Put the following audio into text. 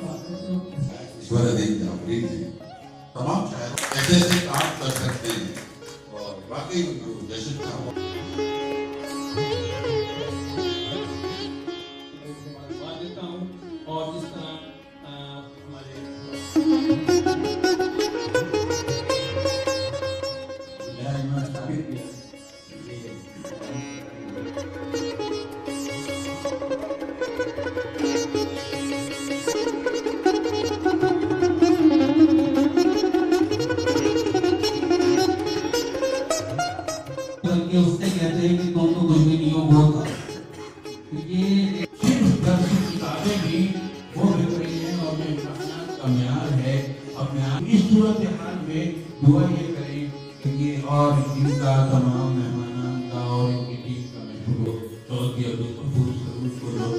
ईश्वर देव जाफरी जी तमाम शायर ऐसे ऐसे काम कर सकते हैं और वाकई उनको जश्न का देता हूँ। और जिस तरह हमारे उससे कहते हैं कि तुम तो कुछ भी नहीं हो बहुत ये सिर्फ 10 किताबें भी वो मिल रही हैं और जो इंसानियत का म्यार है और म्यार इस सूरत हाल में दुआ ये करें कि ये और इनका तमाम मेहमानान का और इनकी टीम का मैं शुक्र चौधरी अब्दुल गफूर सरूर को लोग